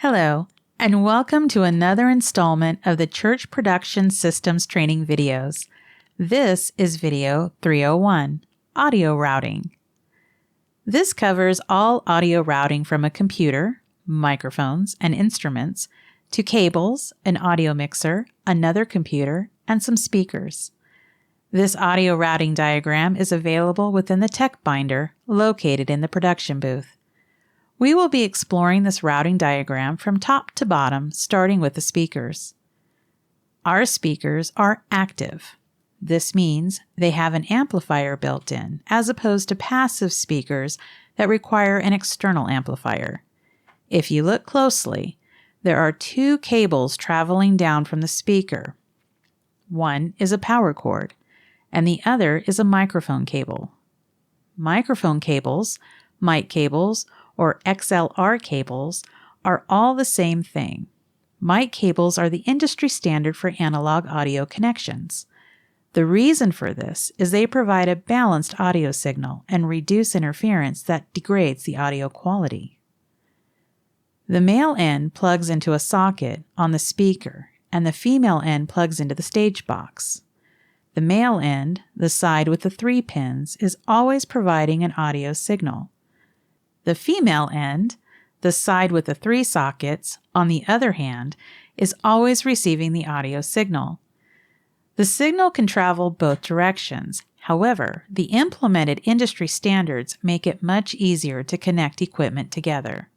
Hello, and welcome to another installment of the Church Production Systems training videos. This is video 301, Audio Routing. This covers all audio routing from a computer, microphones, and instruments, to cables, an audio mixer, another computer, and some speakers. This audio routing diagram is available within the tech binder located in the production booth. We will be exploring this routing diagram from top to bottom, starting with the speakers. Our speakers are active. This means they have an amplifier built in, as opposed to passive speakers that require an external amplifier. If you look closely, there are two cables traveling down from the speaker. One is a power cord, and the other is a microphone cable. Microphone cables, mic cables, or XLR cables are all the same thing. Mic cables are the industry standard for analog audio connections. The reason for this is they provide a balanced audio signal and reduce interference that degrades the audio quality. The male end plugs into a socket on the speaker, and the female end plugs into the stage box. The male end, the side with the 3 pins, is always providing an audio signal. The female end, the side with the 3 sockets, on the other hand, is always receiving the audio signal. The signal can travel both directions. However, the implemented industry standards make it much easier to connect equipment together.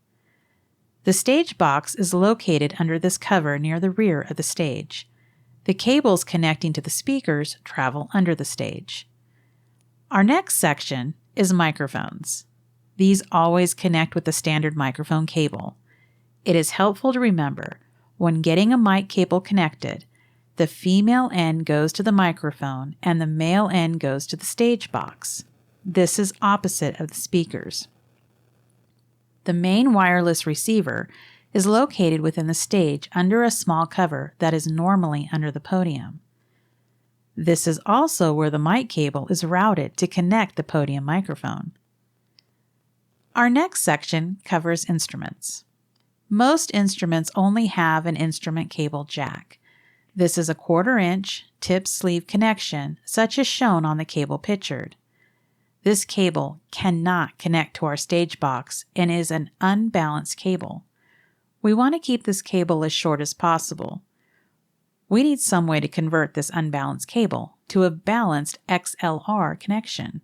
The stage box is located under this cover near the rear of the stage. The cables connecting to the speakers travel under the stage. Our next section is microphones. These always connect with the standard microphone cable. It is helpful to remember, when getting a mic cable connected, the female end goes to the microphone and the male end goes to the stage box. This is opposite of the speakers. The main wireless receiver is located within the stage under a small cover that is normally under the podium. This is also where the mic cable is routed to connect the podium microphone. Our next section covers instruments. Most instruments only have an instrument cable jack. This is a 1/4-inch tip sleeve connection, such as shown on the cable pictured. This cable cannot connect to our stage box and is an unbalanced cable. We want to keep this cable as short as possible. We need some way to convert this unbalanced cable to a balanced XLR connection.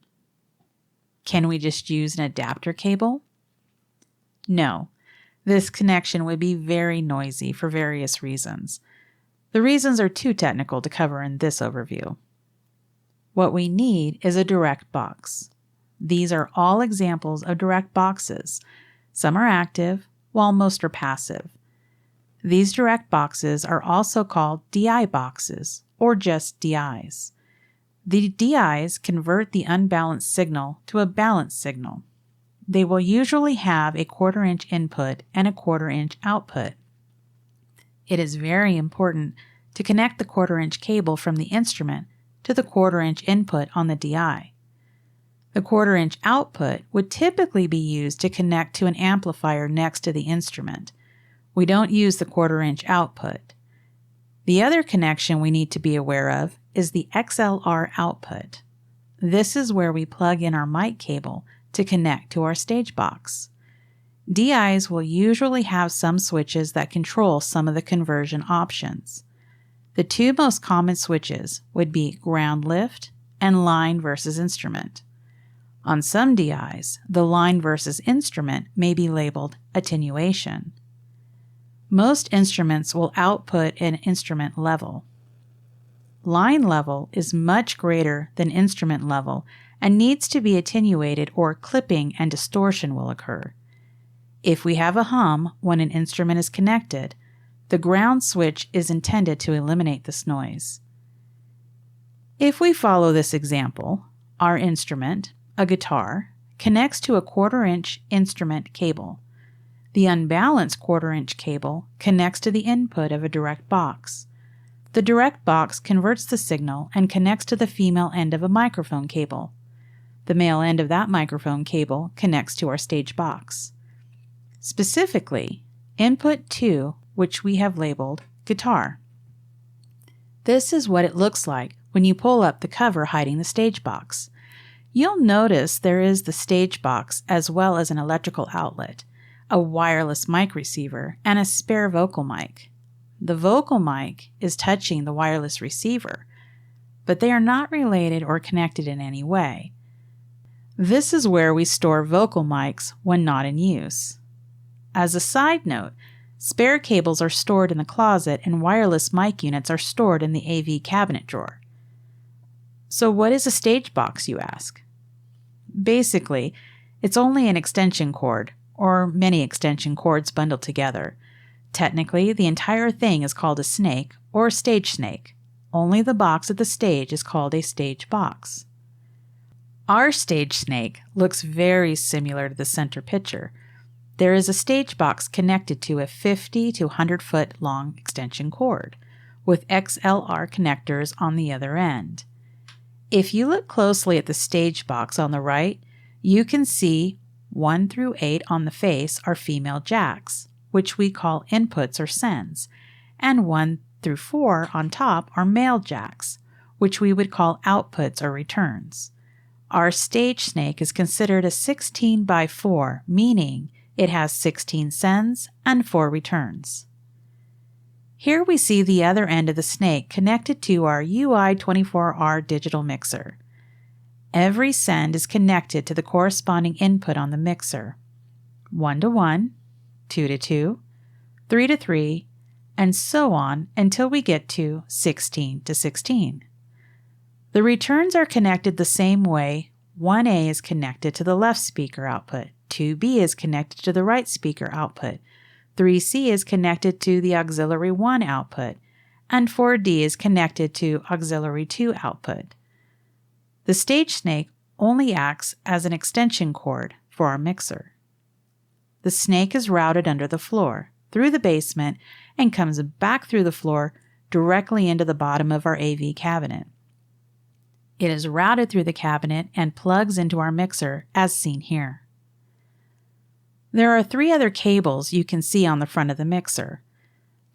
Can we just use an adapter cable? No, this connection would be very noisy for various reasons. The reasons are too technical to cover in this overview. What we need is a direct box. These are all examples of direct boxes. Some are active, while most are passive. These direct boxes are also called DI boxes, or just DIs. The DIs convert the unbalanced signal to a balanced signal. They will usually have a 1/4-inch input and a 1/4-inch output. It is very important to connect the 1/4-inch cable from the instrument to the 1/4-inch input on the DI. The 1/4-inch output would typically be used to connect to an amplifier next to the instrument. We don't use the 1/4-inch output. The other connection we need to be aware of is the XLR output. This is where we plug in our mic cable to connect to our stage box. DIs will usually have some switches that control some of the conversion options. The 2 most common switches would be ground lift and line versus instrument. On some DIs, the line versus instrument may be labeled attenuation. Most instruments will output an instrument level. Line level is much greater than instrument level and needs to be attenuated, or clipping and distortion will occur. If we have a hum when an instrument is connected, the ground switch is intended to eliminate this noise. If we follow this example, our instrument, a guitar, connects to a 1/4-inch instrument cable. The unbalanced 1/4-inch cable connects to the input of a direct box. The direct box converts the signal and connects to the female end of a microphone cable. The male end of that microphone cable connects to our stage box. Specifically, Input 2, which we have labeled Guitar. This is what it looks like when you pull up the cover hiding the stage box. You'll notice there is the stage box as well as an electrical outlet, a wireless mic receiver, and a spare vocal mic. The vocal mic is touching the wireless receiver, but they are not related or connected in any way. This is where we store vocal mics when not in use. As a side note, spare cables are stored in the closet and wireless mic units are stored in the AV cabinet drawer. So what is a stage box, you ask? Basically, it's only an extension cord, or many extension cords bundled together. Technically, the entire thing is called a snake or stage snake. Only the box at the stage is called a stage box. Our stage snake looks very similar to the center picture. There is a stage box connected to a 50 to 100 foot long extension cord, with XLR connectors on the other end. If you look closely at the stage box on the right, you can see 1 through 8 on the face are female jacks, which we call inputs or sends, and 1 through 4 on top are male jacks, which we would call outputs or returns. Our stage snake is considered a 16 by 4, meaning it has 16 sends and 4 returns. Here we see the other end of the snake connected to our UI24R digital mixer. Every send is connected to the corresponding input on the mixer, 1 to 1, 2 to 2, 3 to 3, and so on until we get to 16 to 16. The returns are connected the same way. 1A is connected to the left speaker output, 2B is connected to the right speaker output, 3C is connected to the auxiliary 1 output, and 4D is connected to auxiliary 2 output. The stage snake only acts as an extension cord for our mixer. The snake is routed under the floor, through the basement, and comes back through the floor directly into the bottom of our AV cabinet. It is routed through the cabinet and plugs into our mixer as seen here. There are 3 other cables you can see on the front of the mixer.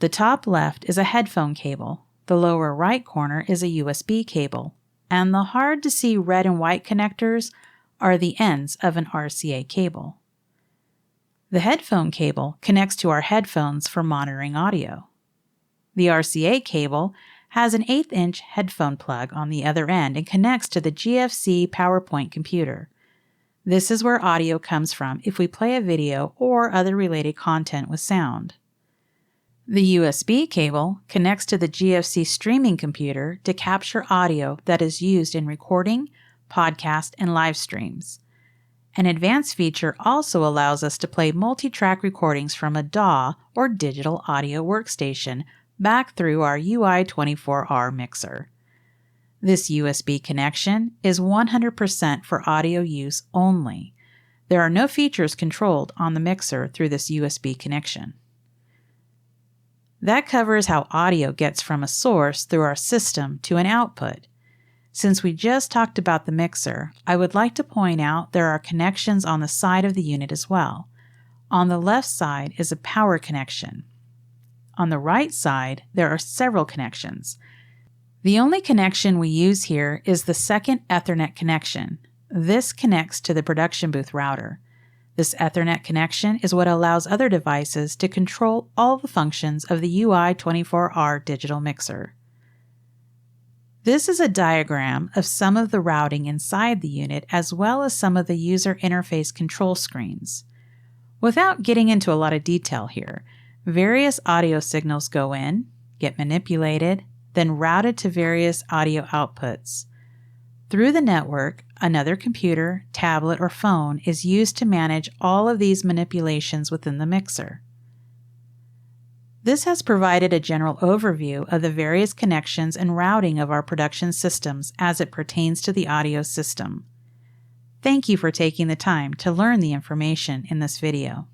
The top left is a headphone cable, the lower right corner is a USB cable, and the hard to see red and white connectors are the ends of an RCA cable. The headphone cable connects to our headphones for monitoring audio. The RCA cable has an 1/8-inch headphone plug on the other end and connects to the GFC PowerPoint computer. This is where audio comes from if we play a video or other related content with sound. The USB cable connects to the GFC streaming computer to capture audio that is used in recording, podcast, and live streams. An advanced feature also allows us to play multi-track recordings from a DAW or digital audio workstation back through our UI24R mixer. This USB connection is 100% for audio use only. There are no features controlled on the mixer through this USB connection. That covers how audio gets from a source through our system to an output. Since we just talked about the mixer, I would like to point out there are connections on the side of the unit as well. On the left side is a power connection. On the right side, there are several connections. The only connection we use here is the second Ethernet connection. This connects to the production booth router. This Ethernet connection is what allows other devices to control all the functions of the UI24R digital mixer. This is a diagram of some of the routing inside the unit as well as some of the user interface control screens. Without getting into a lot of detail here, various audio signals go in, get manipulated, then routed to various audio outputs. Through the network, another computer, tablet, or phone is used to manage all of these manipulations within the mixer. This has provided a general overview of the various connections and routing of our production systems as it pertains to the audio system. Thank you for taking the time to learn the information in this video.